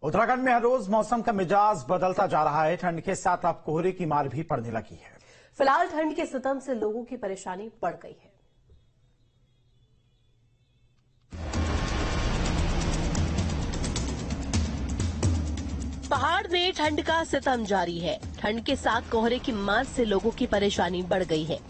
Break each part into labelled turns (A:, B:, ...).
A: उत्तराखंड में हर रोज मौसम का मिजाज बदलता जा रहा है। ठंड के साथ अब कोहरे की मार भी पड़ने लगी है।
B: फिलहाल ठंड के सितम से लोगों की परेशानी बढ़ गई है। पहाड़ में ठंड का सितम जारी है। ठंड के साथ कोहरे की मार से लोगों की परेशानी बढ़ गई है।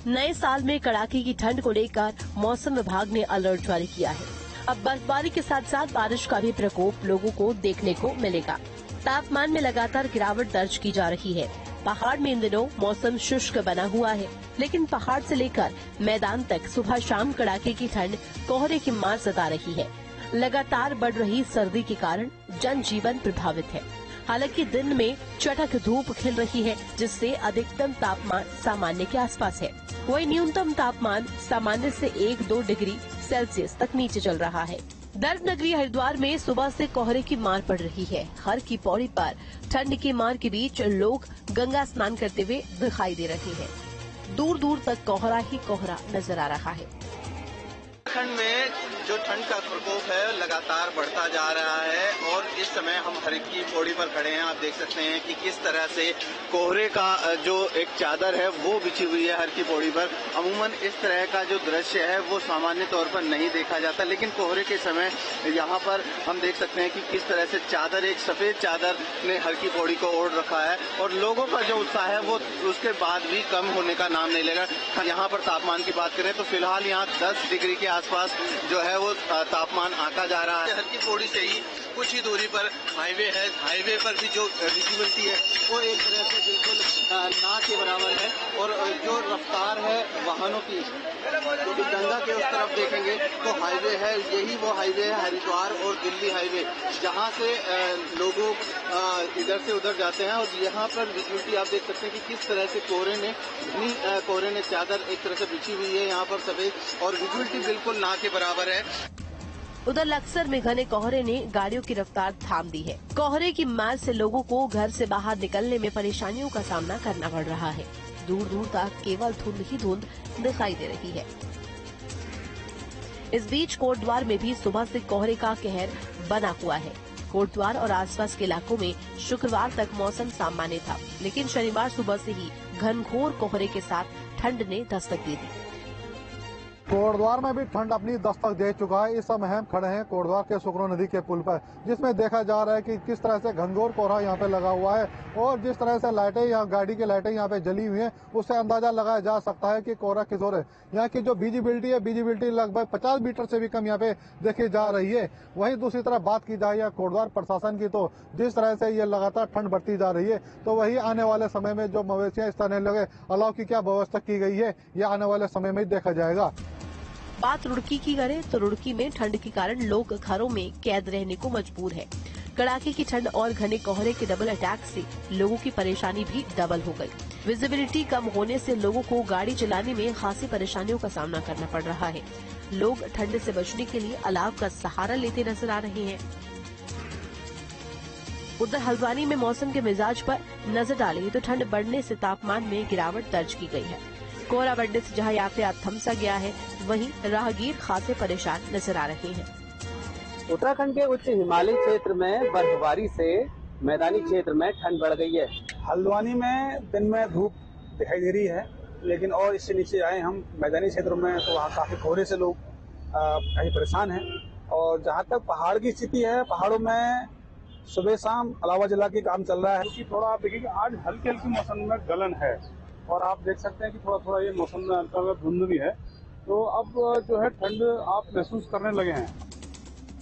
B: नए साल में कड़ाके की ठंड को लेकर मौसम विभाग ने अलर्ट जारी किया है। अब बर्फबारी के साथ साथ बारिश का भी प्रकोप लोगों को देखने को मिलेगा। तापमान में लगातार गिरावट दर्ज की जा रही है। पहाड़ में इन दिनों मौसम शुष्क बना हुआ है, लेकिन पहाड़ से लेकर मैदान तक सुबह शाम कड़ाके की ठंड कोहरे की मार सता रही है। लगातार बढ़ रही सर्दी के कारण जनजीवन प्रभावित है। हालांकि दिन में चटक धूप खिल रही है, जिससे अधिकतम तापमान सामान्य के आसपास है। वही न्यूनतम तापमान सामान्य से 1-2 डिग्री सेल्सियस तक नीचे चल रहा है। दर्द नगरी हरिद्वार में सुबह से कोहरे की मार पड़ रही है। हर की पौड़ी पर ठंड की मार के बीच लोग गंगा स्नान करते हुए दिखाई दे रहे हैं। दूर दूर तक कोहरा ही कोहरा नजर आ रहा है।
C: उत्तराखंड में जो ठंड का प्रकोप है लगातार बढ़ता जा रहा है और इस समय हम हर की पौड़ी पर खड़े हैं। आप देख सकते हैं कि किस तरह से कोहरे का जो एक चादर है वो बिछी हुई है हर की पौड़ी पर। अमूमन इस तरह का जो दृश्य है वो सामान्य तौर पर नहीं देखा जाता, लेकिन कोहरे के समय यहाँ पर हम देख सकते हैं कि किस तरह से चादर, एक सफेद चादर ने हर की पौड़ी को ओढ़ रखा है और लोगों का जो उत्साह है वो उसके बाद भी कम होने का नाम नहीं लेगा। यहाँ पर तापमान की बात करें तो फिलहाल यहाँ 10 डिग्री के आसपास जो है वो तापमान आका जा रहा है। हर की पौड़ी से ही कुछ ही दूरी पर हाईवे है। हाईवे पर भी जो विजिबिलिटी है वो एक तरह से बिल्कुल ना के बराबर है और जो रफ्तार है वाहनों की, क्योंकि गंगा के उस तरफ देखेंगे तो हाईवे है, यही वो हाईवे है हरिद्वार और दिल्ली हाईवे, जहाँ से लोगों इधर से उधर जाते हैं। और यहाँ पर विजिबिलिटी आप देख सकते हैं कि किस तरह से कोहरे ने चादर एक तरह से बिछी हुई है यहाँ पर सफेद, और विजिबिलिटी बिल्कुल ना के बराबर है।
B: उधर लक्सर में घने कोहरे ने गाड़ियों की रफ्तार थाम दी है। कोहरे की मार से लोगों को घर से बाहर निकलने में परेशानियों का सामना करना पड़ रहा है। दूर दूर तक केवल धुंध ही धुंध दिखाई दे रही है। इस बीच कोटद्वार में भी सुबह से कोहरे का कहर बना हुआ है। कोटद्वार और आसपास के इलाकों में शुक्रवार तक मौसम सामान्य था, लेकिन शनिवार सुबह से ही घनघोर कोहरे के साथ ठंड ने दस्तक दे दी।
D: कोटद्वार में भी ठंड अपनी दस्तक दे चुका है। इस समय हम खड़े हैं कोटद्वार के सुकरो नदी के पुल पर, जिसमें देखा जा रहा है कि किस तरह से घनघोर कोहरा यहाँ पे लगा हुआ है और जिस तरह से लाइटें, यहाँ गाड़ी की लाइटें यहाँ पे जली हुई हैं, उससे अंदाजा लगाया जा सकता है कि कोहरा किस ओर है। यहाँ की जो विजिबिलिटी है, विजिबिलिटी लगभग 50 मीटर से भी कम यहाँ पे देखी जा रही है। वहीं दूसरी तरफ बात की जाए कोटद्वार प्रशासन की, तो जिस तरह से ये लगातार ठंड बढ़ती जा रही है, तो वही आने वाले समय में जो मवेशियां इस तरह लगे अलाव की क्या व्यवस्था की गई है, ये आने वाले समय में देखा जाएगा।
B: बात रुड़की की करें तो रुड़की में ठंड के कारण लोग घरों में कैद रहने को मजबूर है। कड़ाके की ठंड और घने कोहरे के डबल अटैक से लोगों की परेशानी भी डबल हो गई। विजिबिलिटी कम होने से लोगों को गाड़ी चलाने में खासी परेशानियों का सामना करना पड़ रहा है। लोग ठंड से बचने के लिए अलाव का सहारा लेते नजर आ रहे हैं। उधर हल्द्वानी में मौसम के मिजाज पर नजर डालें तो ठंड बढ़ने से तापमान में गिरावट दर्ज की गई है। कोहरा बढ़ने से जहां यातायात थम सा गया है, वहीं राहगीर खासे परेशान नजर आ रहे हैं।
E: उत्तराखंड के उच्च हिमालयी क्षेत्र में बर्फबारी से मैदानी क्षेत्र में ठंड बढ़ गई है।
F: हल्द्वानी में दिन में धूप दिखाई दे रही है, लेकिन और इससे नीचे आए हम मैदानी क्षेत्रों में तो वहाँ काफी कोहरे से लोग काफी परेशान हैं। और जहाँ तक पहाड़ की स्थिति है, पहाड़ों में सुबह शाम अलावा जला के काम चल रहा है। क्योंकि थोड़ा आप देखिए आज हल्की हल्की मौसम में गलन है और आप देख सकते हैं कि थोड़ा थोड़ा ये मौसम में हल्का धुंध भी है, तो अब जो है ठंड आप महसूस करने लगे हैं।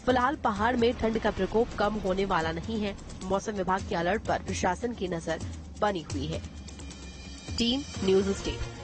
B: फिलहाल पहाड़ में ठंड का प्रकोप कम होने वाला नहीं है। मौसम विभाग के अलर्ट पर प्रशासन की नजर बनी हुई है। Team news state.